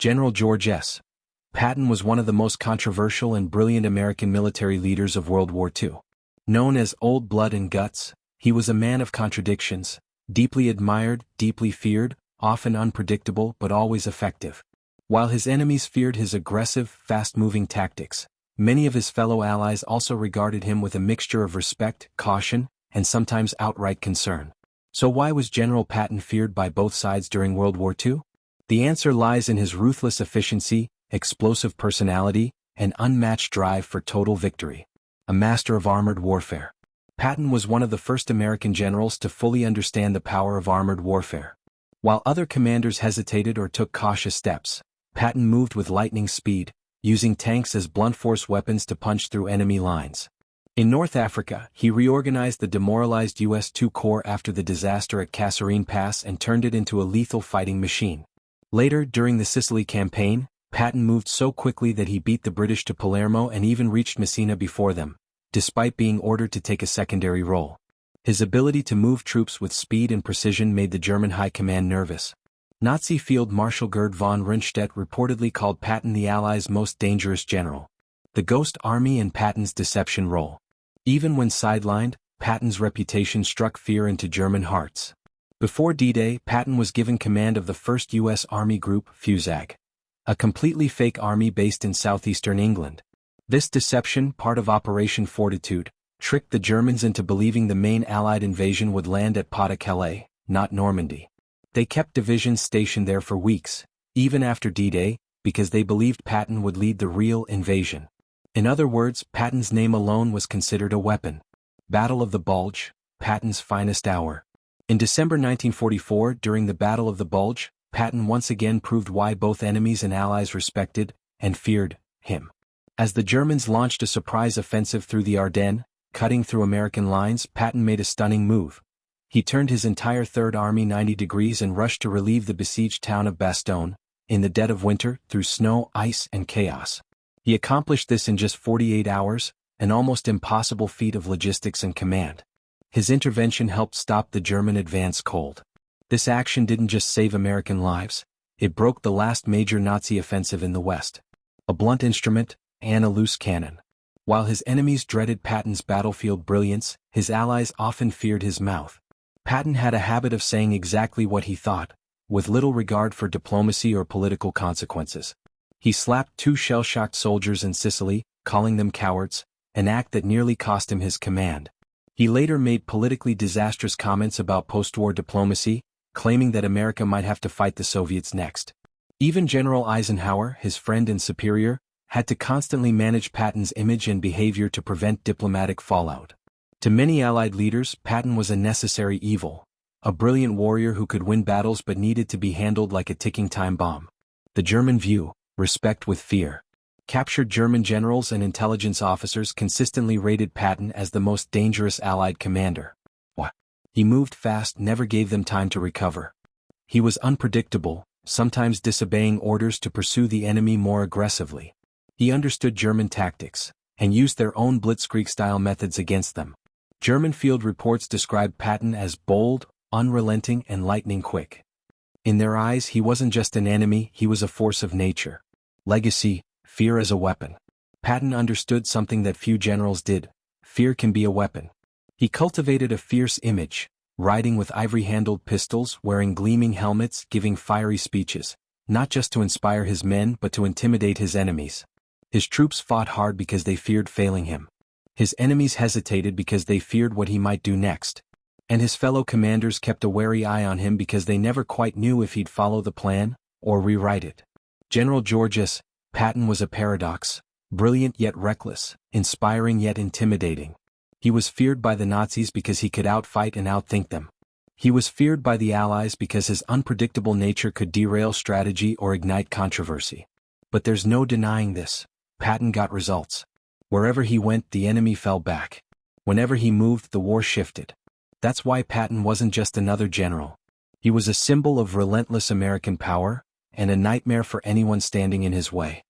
General George S. Patton was one of the most controversial and brilliant American military leaders of World War II. Known as Old Blood and Guts, he was a man of contradictions, deeply admired, deeply feared, often unpredictable but always effective. While his enemies feared his aggressive, fast-moving tactics, many of his fellow allies also regarded him with a mixture of respect, caution, and sometimes outright concern. So why was General Patton feared by both sides during World War II? The answer lies in his ruthless efficiency, explosive personality, and unmatched drive for total victory. A master of armored warfare. Patton was one of the first American generals to fully understand the power of armored warfare. While other commanders hesitated or took cautious steps, Patton moved with lightning speed, using tanks as blunt force weapons to punch through enemy lines. In North Africa, he reorganized the demoralized U.S. II Corps after the disaster at Kasserine Pass and turned it into a lethal fighting machine. Later, during the Sicily campaign, Patton moved so quickly that he beat the British to Palermo and even reached Messina before them, despite being ordered to take a secondary role. His ability to move troops with speed and precision made the German high command nervous. Nazi Field Marshal Gerd von Rundstedt reportedly called Patton the Allies' most dangerous general. The Ghost Army and Patton's deception role. Even when sidelined, Patton's reputation struck fear into German hearts. Before D-Day, Patton was given command of the 1st U.S. Army Group, FUSAG, a completely fake army based in southeastern England. This deception, part of Operation Fortitude, tricked the Germans into believing the main Allied invasion would land at Pas-de-Calais, not Normandy. They kept divisions stationed there for weeks, even after D-Day, because they believed Patton would lead the real invasion. In other words, Patton's name alone was considered a weapon. Battle of the Bulge, Patton's finest hour. In December 1944, during the Battle of the Bulge, Patton once again proved why both enemies and allies respected and feared him. As the Germans launched a surprise offensive through the Ardennes, cutting through American lines, Patton made a stunning move. He turned his entire Third Army 90 degrees and rushed to relieve the besieged town of Bastogne, in the dead of winter, through snow, ice, and chaos. He accomplished this in just 48 hours, an almost impossible feat of logistics and command. His intervention helped stop the German advance cold. This action didn't just save American lives, it broke the last major Nazi offensive in the West. A blunt instrument, and a loose cannon. While his enemies dreaded Patton's battlefield brilliance, his allies often feared his mouth. Patton had a habit of saying exactly what he thought, with little regard for diplomacy or political consequences. He slapped 2 shell-shocked soldiers in Sicily, calling them cowards, an act that nearly cost him his command. He later made politically disastrous comments about post-war diplomacy, claiming that America might have to fight the Soviets next. Even General Eisenhower, his friend and superior, had to constantly manage Patton's image and behavior to prevent diplomatic fallout. To many Allied leaders, Patton was a necessary evil, a brilliant warrior who could win battles but needed to be handled like a ticking time bomb. The German view, respect with fear. Captured German generals and intelligence officers consistently rated Patton as the most dangerous Allied commander. He moved fast, never gave them time to recover. He was unpredictable, sometimes disobeying orders to pursue the enemy more aggressively. He understood German tactics, and used their own blitzkrieg-style methods against them. German field reports described Patton as bold, unrelenting, and lightning quick. In their eyes, he wasn't just an enemy, he was a force of nature. Legacy, fear as a weapon. Patton understood something that few generals did. Fear can be a weapon. He cultivated a fierce image, riding with ivory-handled pistols, wearing gleaming helmets, giving fiery speeches, not just to inspire his men but to intimidate his enemies. His troops fought hard because they feared failing him. His enemies hesitated because they feared what he might do next. And his fellow commanders kept a wary eye on him because they never quite knew if he'd follow the plan or rewrite it. General George S. Patton was a paradox, brilliant yet reckless, inspiring yet intimidating. He was feared by the Nazis because he could outfight and outthink them. He was feared by the Allies because his unpredictable nature could derail strategy or ignite controversy. But there's no denying this. Patton got results. Wherever he went, the enemy fell back. Whenever he moved, the war shifted. That's why Patton wasn't just another general. He was a symbol of relentless American power, and a nightmare for anyone standing in his way.